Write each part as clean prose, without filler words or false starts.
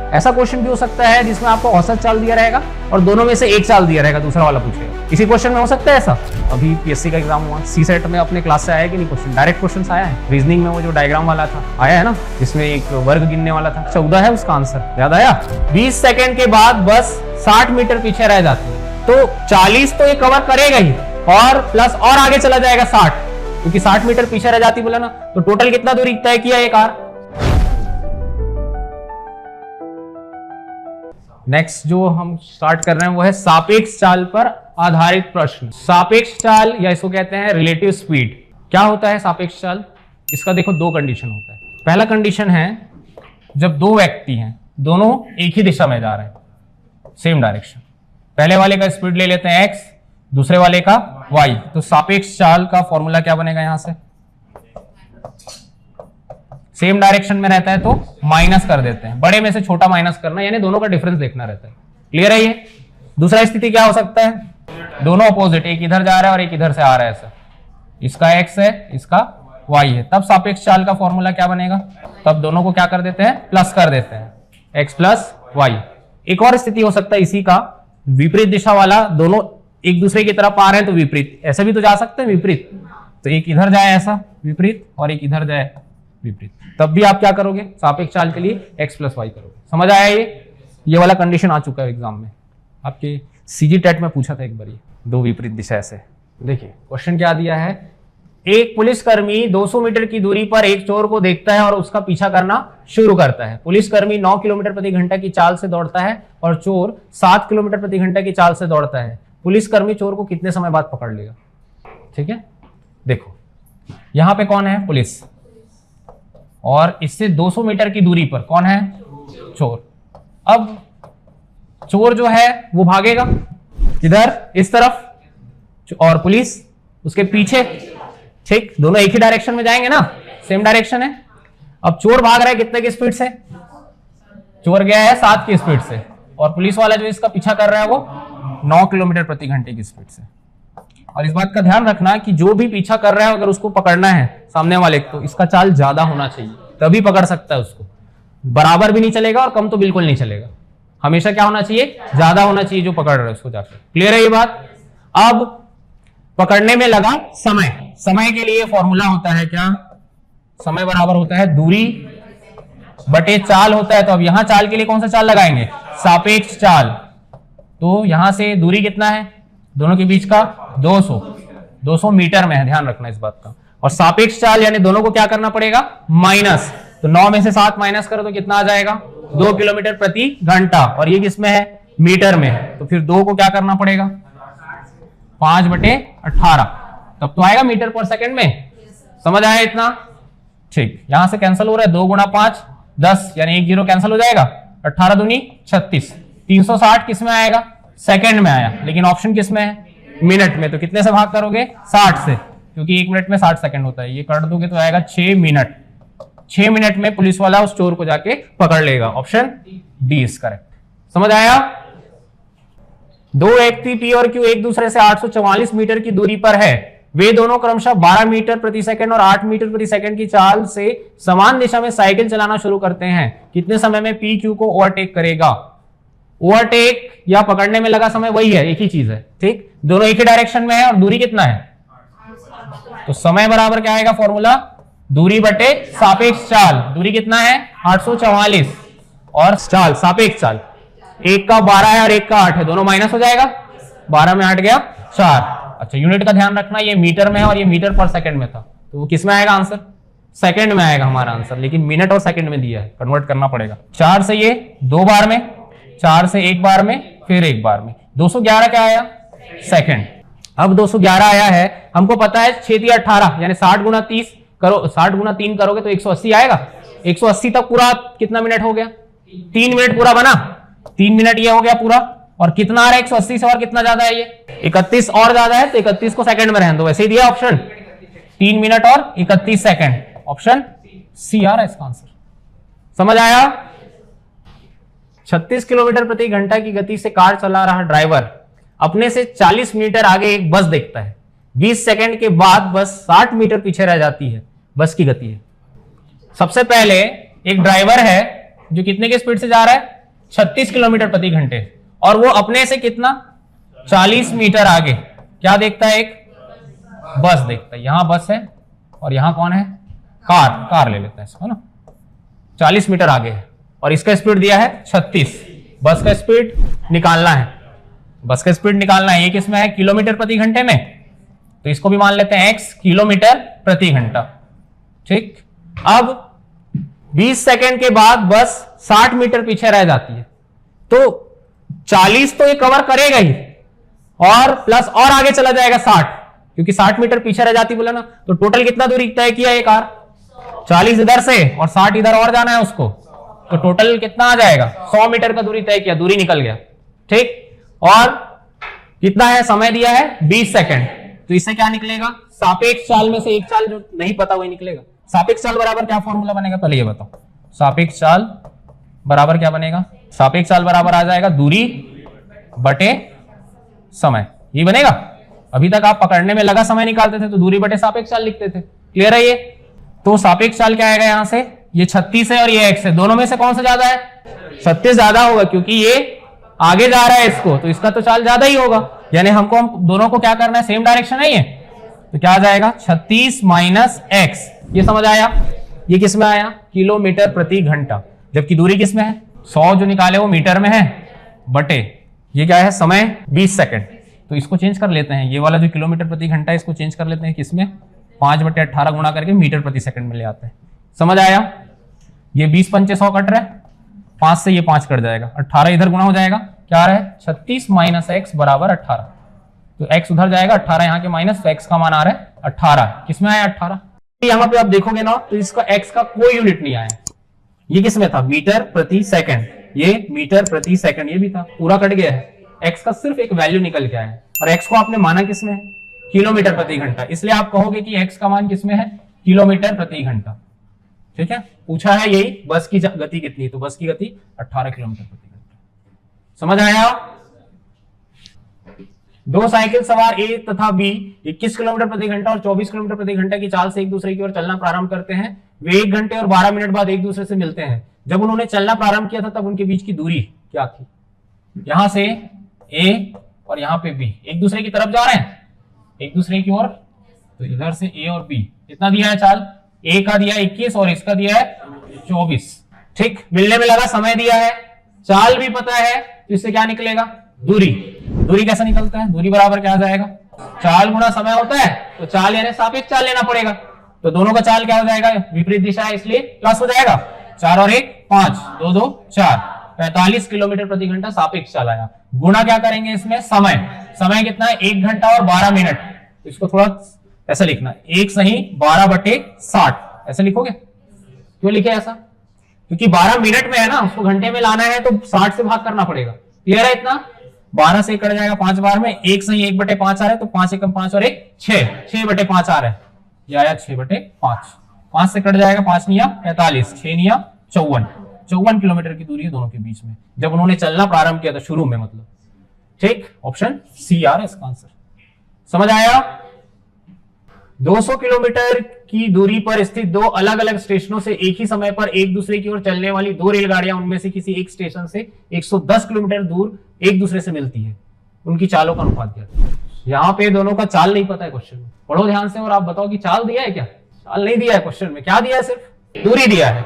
ऐसा क्वेश्चन भी हो सकता है जिसमें आपको औसत चाल दिया रहेगा और दोनों में से एक चाल दिया रहेगा, दूसरा वाला पूछेगा। इसी क्वेश्चन में हो सकता है ऐसा। अभी पीएससी का एग्जाम हुआ, सी सेट में अपने क्लास से आया कि नहीं क्वेश्चन, डायरेक्ट क्वेश्चन आया है। रीजनिंग में वो जो डायग्राम वाला था आया है ना, जिसमें एक वर्ग गिनने वाला था, 14 है उसका आंसर, याद आया। 20 सेकंड के बाद बस 60 मीटर पीछे रह जाती है, तो 40 तो ये कवर करेगा ही और प्लस और आगे चला जाएगा 60, क्योंकि 60 मीटर पीछे रह जाती बोला ना, तो टोटल कितना दूरी तय किया ये कार। नेक्स्ट जो हम स्टार्ट कर रहे हैं वो है सापेक्ष चाल पर आधारित प्रश्न। सापेक्ष चाल या इसको कहते हैं रिलेटिव स्पीड। क्या होता है सापेक्ष चाल? इसका देखो दो कंडीशन होता है। पहला कंडीशन है जब दो व्यक्ति हैं, दोनों एक ही दिशा में जा रहे हैं, सेम डायरेक्शन। पहले वाले का स्पीड ले लेते हैं x, दूसरे वाले का y, तो सापेक्ष चाल का फॉर्मूला क्या बनेगा? यहां से सेम डायरेक्शन में रहता है तो माइनस कर देते हैं, बड़े में से छोटा माइनस करना, यानी दोनों का डिफरेंस देखना रहता है। क्लियर है ये? दूसरा स्थिति क्या हो सकता है? दोनों अपोजिट, एक इधर जा रहा है और एक इधर से आ रहा है, ऐसा इसका x है इसका y है, तब सापेक्ष चाल का फॉर्मूला क्या बनेगा? तब दोनों को क्या कर देते हैं? प्लस कर देते हैं, x प्लस y। एक और स्थिति हो सकता है इसी का, विपरीत दिशा वाला, दोनों एक दूसरे की तरफ आ रहे हैं तो विपरीत, ऐसे भी तो जा सकते हैं विपरीत, तो एक इधर जाए ऐसा विपरीत और एक इधर जाए विपरीत, तब भी आप क्या करोगे? सापेक्ष चाल के लिए x प्लस वाई करोगे। समझ आया? ये वाला कंडीशन आ चुका है एग्जाम में, आपके सीजी टेट में पूछा था एक बार, दो विपरीत दिशा से। देखिए क्वेश्चन क्या दिया है, एक पुलिसकर्मी 200 मीटर की दूरी पर एक चोर को देखता है और उसका पीछा करना शुरू करता है। पुलिसकर्मी 9 किलोमीटर प्रति घंटा की चाल से दौड़ता है और चोर 7 किलोमीटर प्रति घंटा की चाल से दौड़ता है। पुलिसकर्मी चोर को कितने समय बाद पकड़ लेगा? ठीक है, देखो यहां पे कौन है? पुलिस, और इससे 200 मीटर की दूरी पर कौन है? चोर। अब चोर जो है वो भागेगा किधर? इस तरफ, और पुलिस उसके पीछे। ठीक, दोनों एक ही डायरेक्शन में जाएंगे ना, सेम डायरेक्शन है। अब चोर भाग रहा है कितने की स्पीड से? चोर गया है 7 की स्पीड से, और पुलिस वाला जो इसका पीछा कर रहा है वो 9 किलोमीटर प्रति घंटे की स्पीड से। और इस बात का ध्यान रखना कि जो भी पीछा कर रहा है अगर उसको पकड़ना है सामने वाले को, तो इसका चाल ज्यादा होना चाहिए, तभी पकड़ सकता है उसको। बराबर भी नहीं चलेगा और कम तो बिल्कुल नहीं चलेगा, हमेशा क्या होना चाहिए? ज्यादा होना चाहिए जो पकड़ रहा है उसको जाकर। क्लियर है ये बात? अब पकड़ने में लगा समय, समय के लिए फॉर्मूला होता है क्या? समय बराबर होता है दूरी बटे चाल होता है। तो अब यहां चाल के लिए कौन सा चाल लगाएंगे? सापेक्ष चाल। तो यहां से दूरी कितना है दोनों के बीच का? 200 मीटर में है, ध्यान रखना इस बात का। और सापेक्ष चाल यानी दोनों को क्या करना पड़ेगा? माइनस। तो 9 में से 7 माइनस करो तो कितना आ जाएगा? 2 किलोमीटर प्रति घंटा, और ये किसमें है? मीटर में है। तो फिर 2 को क्या करना पड़ेगा? 5/18, तब तो आएगा मीटर पर सेकंड में। समझ आया इतना? ठीक, यहां से कैंसिल हो रहा है, 2 गुणा 5 10, यानी 1 0 कैंसिल हो जाएगा। 18 दूनी 36, 360 किस में आएगा? सेकंड में आया, लेकिन ऑप्शन किस में है? मिनट में। तो कितने से भाग करोगे? 60 से, क्योंकि 1 मिनट में 60 सेकंड होता है। ये कर दोगे तो आएगा 6 मिनट। 6 मिनट में पुलिस वाला उस चोर को जाके पकड़ लेगा। Option D is correct. समझ आया? दो व्यक्ति पी और क्यू एक दूसरे से 844 मीटर की दूरी पर है। वे दोनों क्रमशः 12 मीटर प्रति सेकंड और 8 मीटर प्रति सेकंड की चाल से समान दिशा में साइकिल चलाना शुरू करते हैं। कितने समय में पी क्यू को ओवरटेक करेगा? ओवरटेक या पकड़ने में लगा समय वही है, एक ही चीज है। ठीक, दोनों एक ही डायरेक्शन में है और दूरी कितना है? तो समय बराबर क्या आएगा फॉर्मूला? दूरी बटे सापेक्ष चाल। दूरी कितना है? 844, और चाल सापेक्ष चाल, एक का 12 है और एक का 8 है, दोनों माइनस हो जाएगा। 12 में 8 गया 4। अच्छा, यूनिट का ध्यान रखना, ये मीटर में है और ये मीटर पर सेकंड में था, तो वो किस में आएगा आंसर? सेकंड में आएगा हमारा आंसर, लेकिन मिनट और सेकंड में दिया है, कन्वर्ट करना पड़ेगा। 4 से ये 2 बार में, 4 से 1 बार में, फिर 1 बार में। 211 क्या आया? सेकंड। अब 211 आया है, हमको पता है 6 × 18 यानी 60 × 30 करो, 60 × 3 करोगे तो 180 आएगा। 180 तक पूरा कितना मिनट हो गया? 3 मिनट पूरा बना। 3 मिनट ये हो गया पूरा, और कितना आ रहा है 180 से, और कितना ज्यादा है? ये 31 और ज्यादा है, तो 31 को सेकंड में रहने दो, वैसे ही दिया ऑप्शन। 3 मिनट और 31 सेकंड, ऑप्शन सी आ रहा है इसका आंसर। समझ आया? 36 किलोमीटर प्रति घंटा की गति से कार चला रहा ड्राइवर अपने से 40 मीटर आगे एक बस देखता है। 20 सेकंड के बाद बस 60 मीटर पीछे रह जाती है। बस की गति है। सबसे पहले एक ड्राइवर है जो कितने की स्पीड से जा रहा है? 36 किलोमीटर प्रति घंटे, और वो अपने से कितना 40 मीटर आगे क्या देखता है, एक बस देखता है। यहां बस है और यहां कौन है, कार ले लेते हैं इसको ना, 40 मीटर आगे है और इसका स्पीड दिया है 36। बस का स्पीड निकालना है, बस का स्पीड निकालना है। ये किसमें है, किलोमीटर प्रति घंटे में, तो इसको भी मान लेते हैं x किलोमीटर प्रति घंटा। ठीक, अब 20 सेकंड के बाद बस 60 मीटर पीछे रह जाती है, तो 40 तो ये कवर करेगा ही और प्लस और आगे चला जाएगा 60, क्योंकि 60 मीटर पीछे रह जाती बोला ना, तो टोटल कितना दूरी तय किया ये कार, 40 इधर से और 60 इधर और जाना है उसको, तो टोटल कितना आ जाएगा 100 मीटर का दूरी तय किया, दूरी निकल गया। ठीक, और कितना है, समय दिया है 20 सेकंड, तो इससे क्या निकलेगा, सापेक्ष चाल में से एक चाल जो नहीं पता वही निकलेगा। सापेक्ष चाल बराबर क्या फॉर्मूला बनेगा, पहले ये बताओ। सापेक्ष चाल बराबर क्या बनेगा, सापेक्ष चाल बराबर आ जाएगा दूरी बटे समय, ये बनेगा। अभी तक आप पकड़ने में लगा समय निकालते थे तो दूरी बटे सापेक्ष चाल लिखते थे, क्लियर है ये। तो सापेक्ष चाल क्या आएगा, यहां से ये 36 है और ये x है, दोनों में से कौन सा ज्यादा है, 36 ज्यादा होगा, क्योंकि ये आगे जा रहा है इसको, तो इसका तो चाल ज्यादा ही होगा, यानी हमको हम दोनों को क्या करना है, सेम डायरेक्शन है ये, तो क्या आ जाएगा 36 माइनस x, ये समझ आया। ये किस में आया, किलोमीटर प्रति घंटा, जबकि दूरी किस में है, 100 जो निकाले वो मीटर में है, बटे ये क्या है, समय 20 सेकंड, तो इसको चेंज कर लेते हैं, ये वाला जो किलोमीटर प्रति घंटा है इसको चेंज कर लेते हैं किसमें, 5/18 गुणा करके मीटर प्रति सेकंड में ले आते हैं। समझ आया, ये 20 पंचे 100 कट रहा है, 5 से ये 5 कट जाएगा, 18 इधर गुणा हो जाएगा, क्या आ रहा है 36 माइनस x बराबर 18, तो x उधर जाएगा, 18 यहाँ के माइनस, तो x का मान आ रहा है 18, किसमें आया 18। यहाँ पे आप देखोगे ना तो इसका x का कोई यूनिट नहीं आया, ये किसमें था, मीटर प्रति सेकंड, ये मीटर प्रति सेकंड, ये भी था, पूरा कट गया है, x का सिर्फ एक वैल्यू निकल के आया है, और x को आपने माना किसमें है, किलोमीटर प्रति घंटा, इसलिए आप कहोगे कि x का मान किसमें है, किलोमीटर प्रति घंटा। ठीक है, पूछा है यही बस की गति कितनी, तो बस की गति 18 किलोमीटर प्रति घंटा। समझ आया। दो साइकिल सवार A तथा B 21 किलोमीटर प्रति घंटा और 24 किलोमीटर प्रति घंटा की चाल से एक दूसरे की ओर चलना प्रारंभ करते हैं। वे 1 घंटे और 12 मिनट बाद एक दूसरे से मिलते हैं। जब उन्होंने चलना प्रारंभ किया था तब उनके बीच की दूरी क्या थी, यहां से A और यहां पे B एक दूसरे की तरफ जा रहे हैं, एक दूसरे की ओर, तो इधर से A और B कितना दिया है चाल, A का दिया 21 और इसका दिया है 24। ठीक, मिलने में लगा समय दिया है, चाल भी पता है, तो इससे क्या निकलेगा, दूरी। दूरी कैसा निकलता है, दूरी बराबर क्या आ जाएगा, चाल गुणा समय होता है, तो चाल यानी सापेक्ष चाल लेना पड़ेगा, तो दोनों का चाल क्या हो जाएगा, विपरीत दिशा है इसलिए प्लस हो जाएगा, 4 और 1 5, 2 2 4, 45 किलोमीटर प्रति घंटा सापेक्ष चाल आया। गुणा क्या करेंगे इसमें, समय, समय कितना है 1 घंटा और 12 मिनट, तो इसको थोड़ा ऐसा लिखना, 1 सही 12/60 ऐसे लिखोगे। क्यों लिखे ऐसा, क्योंकि 12 मिनट में है ना, उसको घंटे में लाना है तो 60 से भाग करना पड़ेगा, क्लियर है इतना। 12 से कट जाएगा 5 बार में, 1 सही 1/5 आ रहा है, तो 5 एकम 5 और 1 6, 6/5 आ रहा है, ये आया 6/5। 5 से कट जाएगा, 5 निया 45, 6 निया 54 किलोमीटर की दूरी है दोनों के बीच में, जब उन्होंने चलना प्रारंभ किया था शुरू में, मतलब। ठीक, ऑप्शन सी आ रहा है इसका आंसर। समझ आया। 200 किलोमीटर की दूरी पर स्थित दो अलग अलग स्टेशनों से एक ही समय पर एक दूसरे की ओर चलने वाली दो रेलगाड़ियां उनमें से किसी एक स्टेशन से 110 किलोमीटर दूर एक दूसरे से मिलती है, उनकी चालों का अनुपात क्या। यहाँ पे दोनों का चाल नहीं पता है क्वेश्चन में, पढ़ो ध्यान से और आप बताओ कि चाल दिया है क्या, चाल नहीं दिया है क्वेश्चन में, क्या दिया है, सिर्फ दूरी दिया है।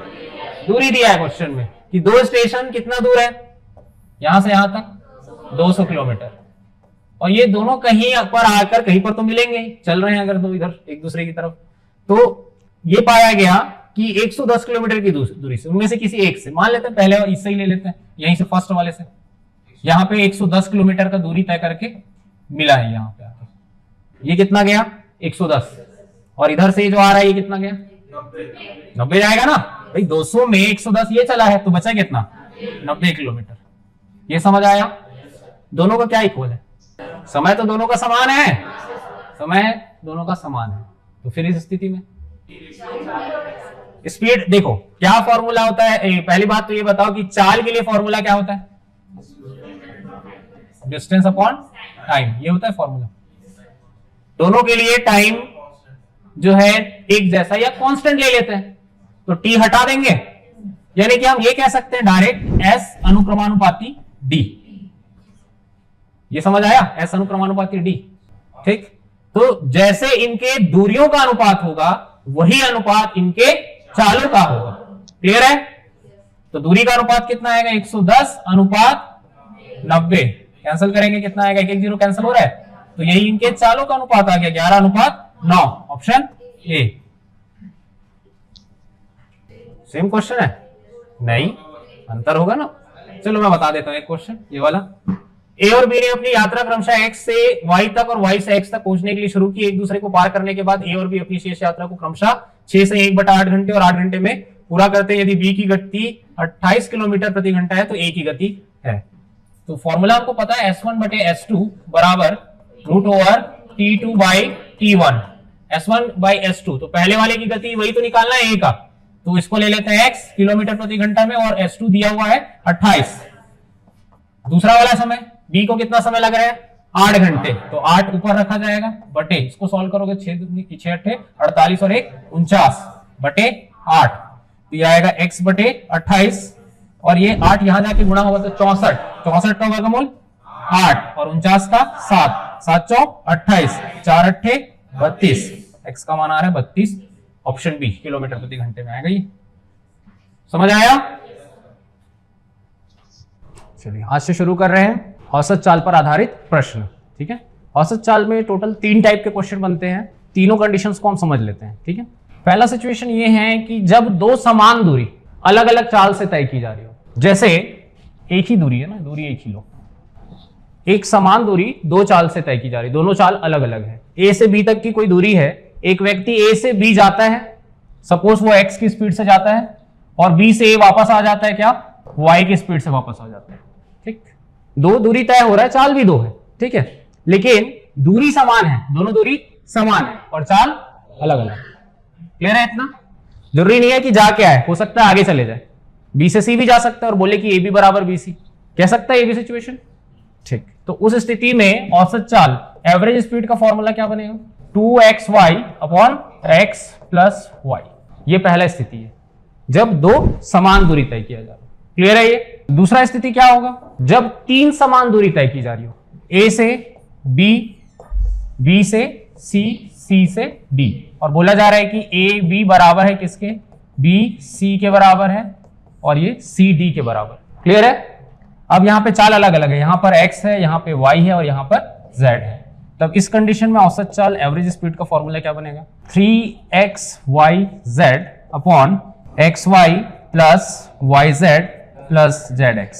दूरी दिया है क्वेश्चन में कि दो स्टेशन कितना दूर है, यहां से यहां तक 200 किलोमीटर, और ये दोनों कहीं पर आकर कहीं पर तो मिलेंगे ही, चल रहे हैं अगर दो इधर एक दूसरे की तरफ, तो ये पाया गया कि 110 किलोमीटर की दूरी से उनमें से किसी एक से, मान लेते हैं पहले इससे ही ले लेते हैं, यहीं से फर्स्ट वाले से, यहाँ पे 110 किलोमीटर का दूरी तय करके मिला है यहाँ पे आके, ये कितना गया 110, और इधर से जो आ रहा है ये कितना गया 90 जाएगा ना भाई, 200 में 110 ये चला है तो बचा कितना 90 किलोमीटर। ये समझ आया। दोनों का क्या इक्वल है, समय तो दोनों का समान है, समय दोनों का समान है, तो फिर इस स्थिति में स्पीड देखो क्या फॉर्मूला होता है। पहली बात तो ये बताओ कि चाल के लिए फॉर्मूला क्या होता है, डिस्टेंस अपॉन टाइम, ये होता है फॉर्मूला। दोनों के लिए टाइम जो है एक जैसा या कांस्टेंट ले लेते हैं, तो टी हटा देंगे यानी कि हम ये कह सकते हैं डायरेक्ट S अनुक्रमानुपाती D। ये समझ आया, S अनुक्रमानुपाती D। ठीक, तो जैसे इनके दूरियों का अनुपात होगा वही अनुपात इनके चालों का होगा। क्लियर है? तो दूरी का अनुपात कितना आएगा, 110 अनुपात 90। कैंसिल करेंगे कितना आएगा, 1 0 कैंसिल हो रहा है, तो यही इनके चालों का अनुपात आ गया 11 अनुपात 9। Option A. सेम क्वेश्चन है? नहीं, अंतर होगा ना। चलो मैं बता देता हूं एक क्वेश्चन, ये वाला। ए और बी ने अपनी यात्रा क्रमशः x से y तक और y से x तक पहुंचने के लिए शुरू की। एक दूसरे को पार करने के बाद ए और बी अपनी शेष यात्रा को क्रमशः 6 से 1/8 घंटे और 8 घंटे में पूरा करते हैं। यदि बी की गति 28 किलोमीटर प्रति घंटा है तो ए की गति है। तो फॉर्मूला आपको पता है S1/S2 बराबर √T2/T1, S1/S2। तो पहले वाले की गति वही तो निकालना है ए का, तो इसको ले लेते हैं x किलोमीटर प्रति घंटा में और S2 दिया हुआ है 28। दूसरा वाला समय b को कितना समय लग रहा है, 8 घंटे, तो 8 ऊपर रखा जाएगा बटे, इसको सॉल्व करोगे 6 8 48 और 1 49 बटे 8, तो ये आएगा x/28 और ये 8 यहां जाके गुणा होगा तो 64 का वर्गमूल 8 और 49 का 7, 7 चौक 28, 4 8 32, x का मान आ रहा है 32। ऑप्शन बी किलोमीटर प्रति घंटे में आएगा। ये समझ आया? चलिए आज से शुरू कर रहे हैं औसत चाल पर आधारित प्रश्न। ठीक है, औसत चाल में टोटल 3 टाइप के क्वेश्चन बनते हैं। तीनों कंडीशंस को हम समझ लेते हैं। ठीक है, पहला सिचुएशन ये है कि जब दो समान दूरी अलग अलग चाल से तय की जा रही हो। जैसे एक ही दूरी है ना, दूरी एक ही लो, एक समान दूरी दो चाल से तय की जा रही, दोनों चाल अलग अलग है। ए से बी तक की कोई दूरी है, एक व्यक्ति ए से बी जाता है, सपोज वो एक्स की स्पीड से जाता है, और बी से ए वापस आ जाता है, क्या वाई की स्पीड से वापस आ जाता है। ठीक, दो दूरी तय हो रहा है, चाल भी दो है। ठीक है, लेकिन दूरी समान है, दोनों दूरी समान है और चाल अलग अलग। क्लियर है? इतना जरूरी नहीं है कि जा क्या है, हो सकता है आगे चले जाए, बी से सी भी जा सकता है और बोले कि ए बी बराबर बी सी, कह सकता है ये भी सिचुएशन। ठीक, तो उस स्थिति में औसत चाल एवरेज स्पीड का फॉर्मूला क्या बनेगा, 2xy upon x plus Y. ये पहला स्थिति है जब दो समान दूरी तय किया जा रहा है। क्लियर है? ये दूसरा स्थिति क्या होगा, जब 3 समान दूरी तय की जा रही हो, ए से बी, बी से सी, सी से डी, और बोला जा रहा है कि ए बी बराबर है किसके, बी सी के बराबर है और ये सी डी के बराबर। क्लियर है? अब यहां पे चाल अलग अलग है, यहां पर x है, यहां पे y है और यहां पर z है। तब इस कंडीशन में औसत चाल एवरेज स्पीड का फॉर्मूला क्या बनेगा, 3xyz upon xy plus yz plus zx,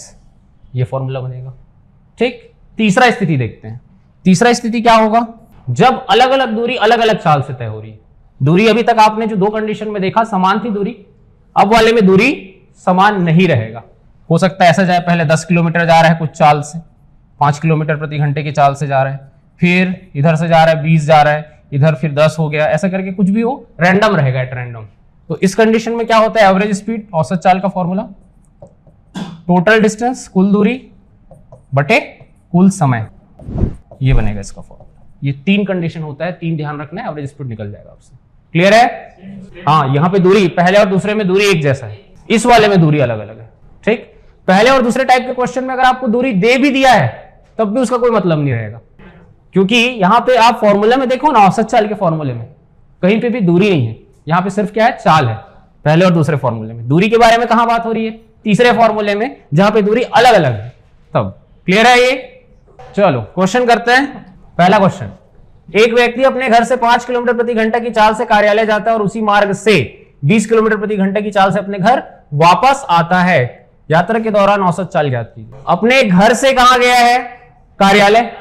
ये फॉर्मूला बनेगा। ठीक, तीसरा स्थिति देखते हैं। तीसरा स्थिति क्या होगा, जब अलग अलग दूरी अलग अलग चाल से तय हो रही है। दूरी अभी तक आपने जो दो कंडीशन में देखा समान थी दूरी, अब वाले में दूरी समान नहीं रहेगा। हो सकता है ऐसा जाए, पहले 10 किलोमीटर जा रहा है कुछ चाल से, 5 किलोमीटर प्रति घंटे की चाल से जा रहा है, फिर इधर से जा रहा है 20 जा रहा है, इधर फिर 10 हो गया, ऐसा करके कुछ भी हो, रैंडम रहेगा एट रैंडम। तो इस कंडीशन में क्या होता है, एवरेज स्पीड औसत चाल का फॉर्मूला टोटल डिस्टेंस कुल दूरी बटे कुल समय, ये बनेगा इसका फॉर्मूला। ये 3 कंडीशन होता है, 3 ध्यान रखना है, एवरेज स्पीड निकल जाएगा आपसे। क्लियर है? हाँ, यहां पे दूरी पहले और दूसरे में दूरी एक जैसा है, इस वाले में दूरी अलग अलग है। ठीक, पहले और दूसरे टाइप के क्वेश्चन में अगर आपको दूरी दे भी दिया है तब भी उसका कोई मतलब नहीं रहेगा, क्योंकि यहां पे आप फॉर्मूला में देखो ना, औसत चाल के फॉर्मूले में कहीं पे भी दूरी नहीं है, यहां पे सिर्फ क्या है, चाल है। पहले और दूसरे फॉर्मूले में दूरी के बारे में कहां बात हो रही है, तीसरे फॉर्मूले में जहां पे दूरी अलग अलग है तब। क्लियर है ये? चलो क्वेश्चन करते हैं। पहला क्वेश्चन, एक व्यक्ति अपने घर से 5 किलोमीटर प्रति घंटा की चाल से कार्यालय जाता है और उसी मार्ग से 20 किलोमीटर प्रति घंटे की चाल से अपने घर वापस आता है। यात्रा के दौरान औसत चाल ज्ञात कीजिए। अपने घर से कहां गया है, कार्यालय,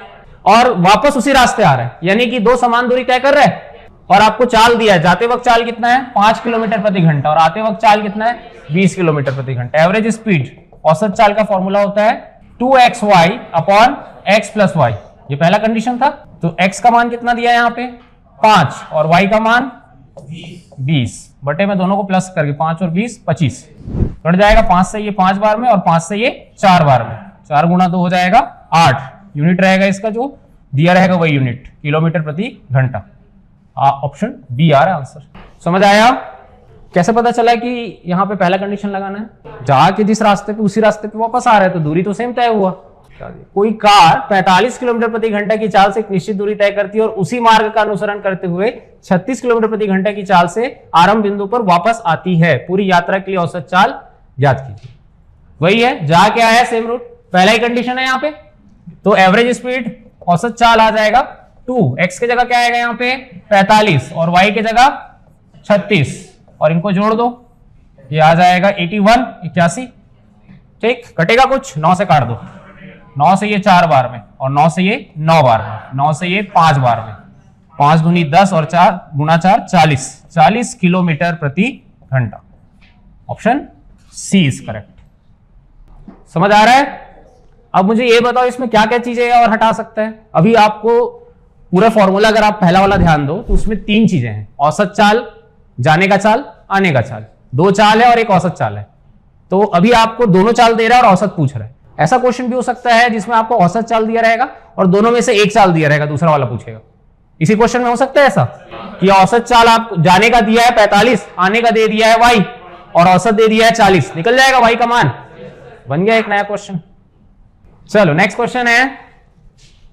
और वापस उसी रास्ते आ रहा है, यानी कि दो समान दूरी तय कर रहा है और आपको चाल दिया है, जाते वक्त चाल कितना है 5 किलोमीटर प्रति घंटा और आते वक्त चाल कितना है 20 किलोमीटर प्रति घंटा। एवरेज स्पीड औसत चाल का फॉर्मूला होता है 2xy upon x plus Y. ये पहला कंडीशन था, तो x का मान कितना दिया है यहाँ पे 5 और y का मान 20 बटे में दोनों को प्लस करके 5 और 20 25 कट जाएगा, 5 से ये 5 बार में और 5 से ये 4 बार में, 4 गुणा 2 हो जाएगा 8 यूनिट रहेगा, इसका जो दिया रहेगा वही यूनिट किलोमीटर प्रति घंटा। ऑप्शन बी आ रहा है आंसर। समझ आया? कैसे पता चला कि यहाँ पे पहला कंडीशन लगाना है? जाके जिस रास्ते पे उसी रास्ते पे वापस आ रहे हैं तो दूरी तो सेम तय हुआ। कोई कार 45 किलोमीटर प्रति घंटा की चाल से एक निश्चित दूरी तय करती है और उसी मार्ग का अनुसरण करते हुए 36 किलोमीटर प्रति घंटा की चाल से आरंभ बिंदु पर वापस आती है। पूरी यात्रा के लिए औसत चाल ज्ञात कीजिए। वही है, जा क्या है, सेम रूट, पहला ही कंडीशन है यहाँ पे। तो एवरेज स्पीड औसत चाल आ जाएगा 2, x की जगह क्या आएगा यहाँ पे 45 और y की जगह 36 और इनको जोड़ दो, ये आ जाएगा 81 ठीक। कटेगा कुछ, 9 से काट दो, 9 से ये 4 बार में और 9 से ये 9 बार में, 9 से ये 5 बार में, 5 दूनी 10 और 4 गुना 4 40 किलोमीटर प्रति घंटा। Option C is correct. समझ आ रहा है? अब मुझे ये बताओ इसमें क्या क्या चीजें और हटा सकता है। अभी आपको पूरा फॉर्मूला अगर आप पहला वाला ध्यान दो तो उसमें 3 चीजें हैं, औसत चाल, जाने का चाल, आने का चाल। 2 चाल है और एक औसत चाल है। तो अभी आपको दोनों चाल दे रहा है और औसत पूछ रहा है। ऐसा क्वेश्चन भी हो सकता है जिसमें आपको औसत चाल दिया रहेगा और दोनों में से एक चाल दिया रहेगा, दूसरा वाला पूछेगा। इसी क्वेश्चन में हो सकता है ऐसा कि औसत चाल आप जाने का दिया है 45, आने का दे दिया है y और औसत दे दिया है 40, निकल जाएगा y का मान। बन गया एक नया क्वेश्चन। चलो नेक्स्ट क्वेश्चन है,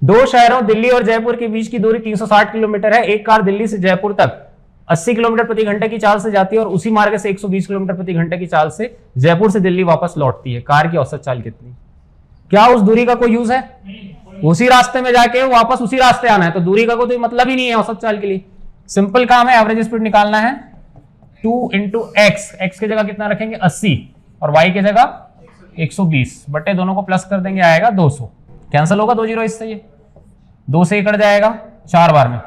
2 शहरों दिल्ली और जयपुर के बीच की दूरी 360 किलोमीटर है। एक कार दिल्ली से जयपुर तक 80 किलोमीटर प्रति घंटे की चाल से जाती है और उसी मार्ग से 120 किलोमीटर प्रति घंटे की चाल से जयपुर से दिल्ली वापस लौटती है। कार की औसत चाल कितनी? क्या उस दूरी का कोई यूज है? उसी रास्ते में जाके वापस उसी रास्ते आना है, तो दूरी का कोई मतलब ही नहीं है औसत चाल के लिए। सिंपल काम है, एवरेज स्पीड निकालना है 2 इंटू एक्स। एक्स की जगह कितना रखेंगे 80 और वाई की जगह 120 बटे दोनों को प्लस कर देंगे, आएगा 200। कैंसिल होगा 2 जीरो इससे, ये 2 से कट जाएगा 4 बार में,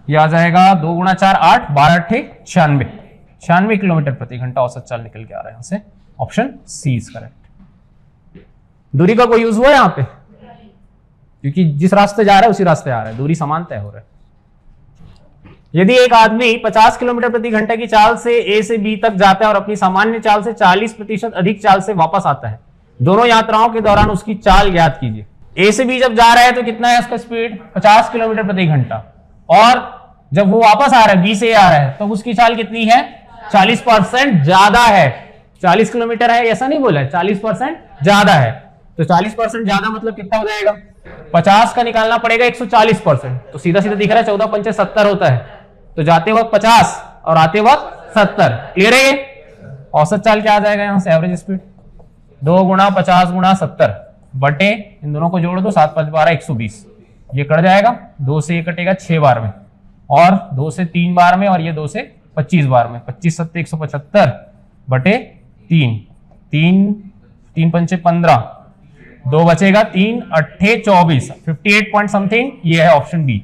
ये आ जाएगा 2 गुना 4 8, 12 8 96 किलोमीटर प्रति घंटा औसत चाल निकल के आ रहा है यहाँ से। Option C is correct. दूरी का कोई यूज हुआ है यहाँ पे, क्योंकि जिस रास्ते जा रहा है उसी रास्ते आ रहा है, दूरी समान तय हो रहा है। यदि एक आदमी 50 किलोमीटर प्रति घंटे की चाल से ए से बी तक जाता है और अपनी सामान्य चाल से 40% अधिक चाल से वापस आता है, दोनों यात्राओं के दौरान उसकी चाल ज्ञात कीजिए। ए से बी जब जा रहा है तो कितना है उसका स्पीड 50 किलोमीटर प्रति घंटा, और जब वो वापस आ रहा है बी से आ रहा है तो उसकी चाल कितनी है 40% ज्यादा है। 40 किलोमीटर है ऐसा नहीं बोला है, 40% ज्यादा है। तो 40% ज्यादा मतलब कितना हो जाएगा, 50 का निकालना पड़ेगा 140%, तो सीधा सीधा दिख रहा है 14 पंचे 70 होता है। तो जाते वक्त 50 और आते वक्त 70। क्लियर है ये? औसत चाल क्या आ जाएगा यहां से, एवरेज स्पीड 2 गुना 50 गुना 70 बटे इन दोनों को जोड़ दो, 7 5 12 120, ये कट जाएगा। 2 से ये कटेगा 6 बार में और 2 से 3 बार में और ये 2 से 25 बार में, 25 7 175 बटे 3 3 पंचे 15, 2 बचेगा 3 8 24, 58 पॉइंट समथिंग। ये है ऑप्शन बी।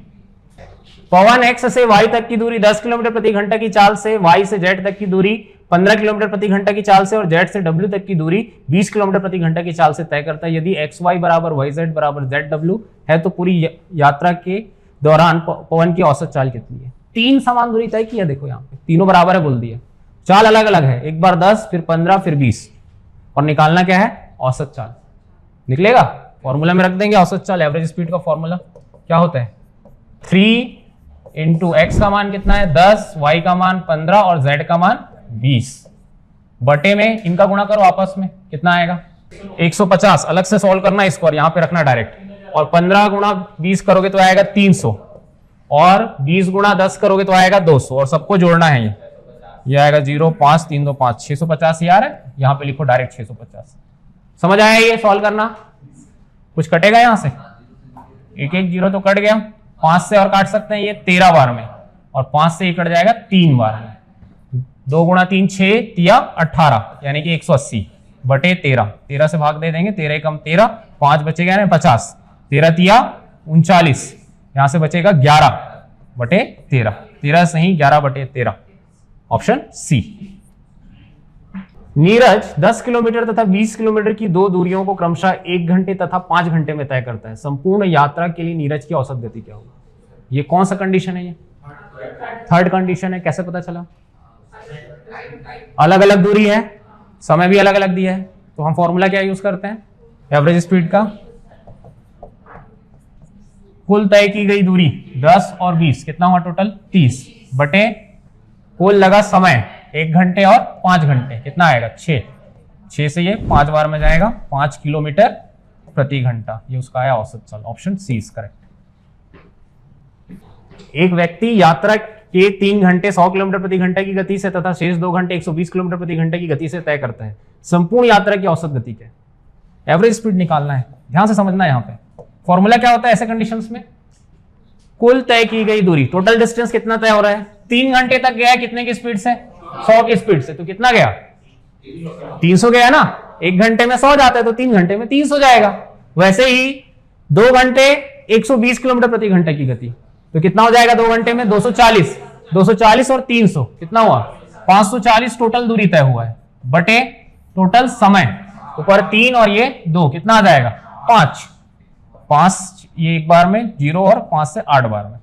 पवन एक्स से वाई तक की दूरी 10 किलोमीटर प्रति घंटा की चाल से, वाई से जेड तक की दूरी 15 किलोमीटर प्रति घंटा की चाल से और जेड से डब्ल्यू तक की दूरी 20 किलोमीटर प्रति घंटा की चाल से तय करता है। यदि एक्स वाई बराबर वाई जेड बराबर जेड डब्ल्यू है तो पूरी यात्रा के दौरान पवन की औसत चाल कितनी है। 3 समान दूरी तय की है, देखो यहाँ पे तीनों बराबर है बोल दिया, चाल अलग अलग है, एक बार 10 फिर 15 फिर 20, और निकालना क्या है औसत चाल। निकलेगा, फॉर्मूला में रख देंगे औसत चाल। एवरेज स्पीड का फॉर्मूला क्या होता है 3 इंटू एक्स का मान कितना है 10, वाई का मान 15 और जेड का मान 20 बटे में इनका गुणा करो आपस में, कितना आएगा 150। अलग से सॉल्व करना इसको और यहां पे रखना डायरेक्ट, और 15 गुणा 20 करोगे तो आएगा 300 और 20 गुणा 10 करोगे तो आएगा 200 और सबको जोड़ना है। ये आएगा 0 5 3 2 5 650 यार है, यहां पे लिखो डायरेक्ट 650। समझ आया ये सॉल्व करना? कुछ कटेगा यहां से, एक एक जीरो तो कट गया, 5 से और काट सकते हैं ये 13 बार में, और 5 से ये कट जाएगा 3 बार में। 2 गुणा 3 6 तिया 18 यानी कि 180 बटे 13, 13 से भाग दे देंगे, 13 कम 13, 5 बचेगा यानी 50, 13 तिया 39, यहां से बचेगा 11 बटे 13, 13 सही 11 बटे 13, ऑप्शन सी। नीरज 10 किलोमीटर तथा 20 किलोमीटर की 2 दूरियों को क्रमशः 1 घंटे तथा 5 घंटे में तय करता है। संपूर्ण यात्रा के लिए नीरज की औसत गति क्या होगी? ये कौन सा कंडीशन है? ये थर्ड कंडीशन है। कैसे पता चला? अलग अलग दूरी है, समय भी अलग अलग दिया है, तो हम फॉर्मूला क्या यूज करते हैं एवरेज स्पीड का। कुल तय की गई दूरी 10 और 20 कितना हुआ टोटल 30 बटे कुल लगा समय 1 घंटे और 5 घंटे, कितना आएगा 6 से ये 5 बार में जाएगा, 5 किलोमीटर प्रति घंटा, ये उसका आया औसत चाल। Option C is correct. एक व्यक्ति यात्रा के 3 घंटे 100 किलोमीटर प्रति घंटे की गति से तथा शेष 2 घंटे 120 किलोमीटर प्रति घंटे की गति से तय करता है। संपूर्ण यात्रा की औसत गति क्या है? एवरेज स्पीड निकालना है, ध्यान से समझना है। यहाँ पे फॉर्मूला क्या होता है ऐसे कंडीशंस में? कुल तय की गई दूरी, टोटल डिस्टेंस कितना तय हो रहा है? 3 घंटे तक गया कितने की स्पीड से? 100 की स्पीड से, तो कितना गया? 300 गया ना। 1 घंटे में 100 जाता है तो 3 घंटे में 300 जाएगा। वैसे ही 2 घंटे 120 किलोमीटर प्रति घंटे की गति, तो कितना हो जाएगा 2 घंटे में? 240। 240 और 300 कितना हुआ? 540 टोटल दूरी तय हुआ है, बटे टोटल समय, ऊपर 3 और ये 2, कितना आ जाएगा? 5 ये एक बार में 0 और 5 से 8 बार में,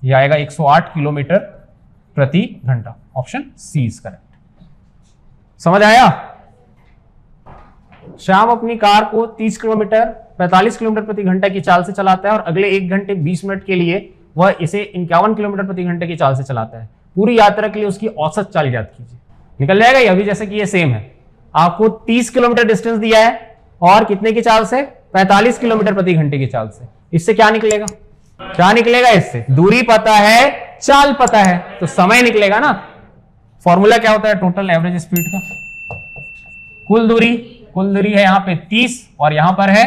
ये आएगा 108 किलोमीटर प्रति घंटा। Option C is correct. समझ आया? श्याम अपनी कार को 30 किलोमीटर 45 किलोमीटर प्रति घंटे की चाल से चलाता है और अगले 1 घंटे 20 मिनट के लिए वह इसे 51 किलोमीटर प्रति घंटे की चाल से चलाता है। पूरी यात्रा के लिए उसकी औसत चाल ज्ञात कीजिए। निकल जाएगा ये अभी, जैसे कि ये सेम है, आपको 30 किलोमीटर डिस्टेंस दिया है और कितने की चाल से? 45 किलोमीटर प्रति घंटे की चाल से। इससे क्या निकलेगा? क्या निकलेगा इससे? दूरी पता है, चाल पता है, तो समय निकलेगा ना। फॉर्मूला क्या होता है टोटल एवरेज स्पीड का? कुल दूरी है यहाँ पे 30 और यहां पर है,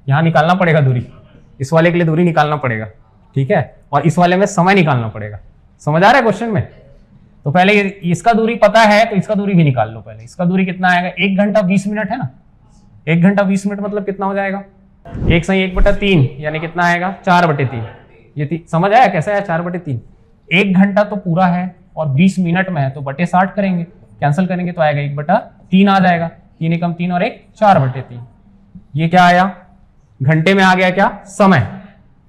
यहां निकालना पड़ेगा दूरी, इस वाले के लिए दूरी निकालना पड़ेगा, ठीक है, और इस वाले में समय निकालना पड़ेगा। समझ आ रहा है क्वेश्चन में? तो पहले इसका दूरी पता है तो इसका दूरी भी निकाल लो। पहले इसका दूरी कितना आएगा? 1 घंटा 20 मिनट है ना। 1 घंटा 20 मिनट मतलब कितना हो जाएगा? 1 से 1/3 यानी कितना आएगा? 4/3। ये समझ आया कैसे आया 4/3? 1 घंटा तो पूरा है और 20 मिनट में है तो बटे 60 करेंगे, कैंसिल करेंगे तो आएगा 1/3 आ जाएगा। 3 एकम 3 और 1 4/3। ये क्या आया? घंटे में आ गया क्या? समय।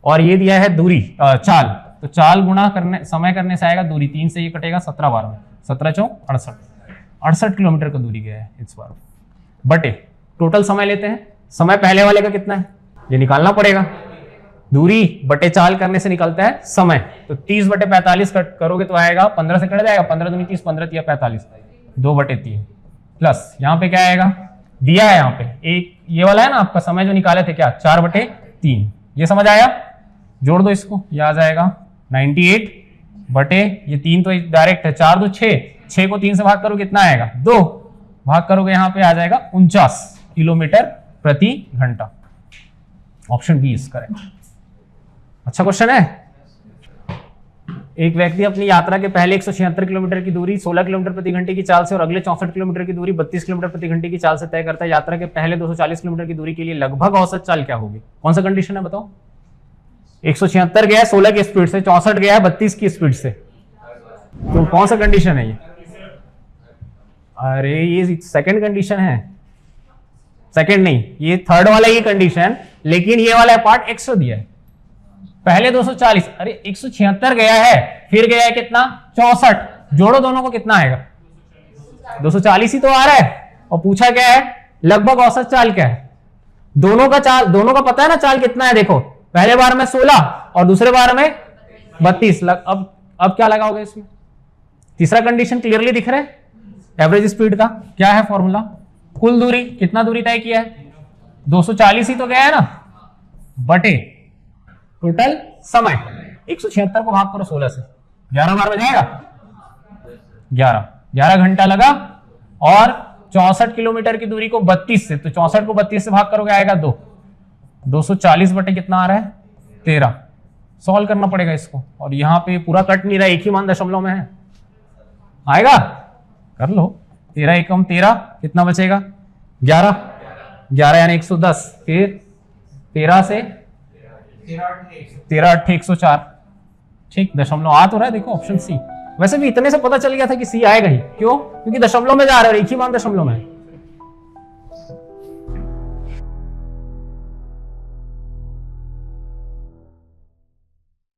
और ये दिया है दूरी चाल, तो चाल गुणा करने समय करने से आएगा दूरी। 3 से ये कटेगा 17 बार में, 17 चौक 68 किलोमीटर का दूरी गया है इस बार। बटे टोटल समय लेते हैं। समय पहले वाले का कितना है ये निकालना पड़ेगा। दूरी बटे चाल करने से निकलता है समय, तो 30/45 कट करोगे तो आएगा 15 से कट जाएगा, 15 दूनी 30, 15 तिया 45, 2/3 प्लस यहाँ पे क्या आएगा? दिया है यहाँ पे एक ये वाला है ना आपका समय जो निकाले थे क्या? 4/3। ये समझ आया? जोड़ दो इसको, ये आ जाएगा 98 बटे ये 3 तो डायरेक्ट है, 4 2 6 को 3 से भाग करो कितना आएगा? 2 भाग करोगे यहाँ पे आ जाएगा 49 किलोमीटर प्रति घंटा। Option B is correct. अच्छा क्वेश्चन है। एक व्यक्ति अपनी यात्रा के पहले 176 किलोमीटर की दूरी 16 किलोमीटर प्रति घंटे की चाल से और अगले 64 किलोमीटर की दूरी 32 किलोमीटर प्रति घंटे की चाल से तय करता है। यात्रा के पहले 240 किलोमीटर की दूरी के लिए लगभग औसत चाल क्या होगी? कौन सा कंडीशन है बताओ? 176 गया है 16 की स्पीड से, 64 गया है 32 की स्पीड से, तो कौन सा कंडीशन है ये? अरे ये सेकंड कंडीशन है। सेकंड नहीं, ये थर्ड वाला ही कंडीशन, लेकिन ये वाला पार्ट एक्स्ट्रा दिया है। पहले 240, अरे 176 गया है, फिर गया है कितना? 64। जोड़ो दोनों को कितना आएगा? 240 ही तो आ रहा है। और पूछा क्या है? लगभग औसत चाल क्या है? दोनों का पता है ना चाल कितना है। देखो पहले बार में 16 और दूसरे बार में 32। अब क्या लगाओगे इसमें? तीसरा कंडीशन क्लियरली दिख रहा है। एवरेज स्पीड का क्या है फॉर्मूला? कुल दूरी, कितना दूरी तय किया है? 240 ही तो गया है ना, बटे टोटल समय। 176 को भाग करो 16 से, 11 बार में जाएगा। 11 घंटा लगा और 64 किलोमीटर की दूरी को 32 से, तो 64 को 32 से भाग करोगे आएगा 2। 240 बटे कितना आ रहा है? 13। सॉल्व करना पड़ेगा इसको, और यहां पे पूरा कट नहीं रहा, एक ही मान दशमलव में है। आएगा? कर लो। 13 एकम 13, कितना बचेगा? 11 यानी 110। फिर 13 से 13 8 104। ठीक, दशमलव आ तो रहा है। देखो ऑप्शन सी। वैसे भी इतने से पता चल गया था कि सी आएगा ही। क्यों? क्योंकि दशमलव में जा रहा है, एक ही मान दशमलव में है।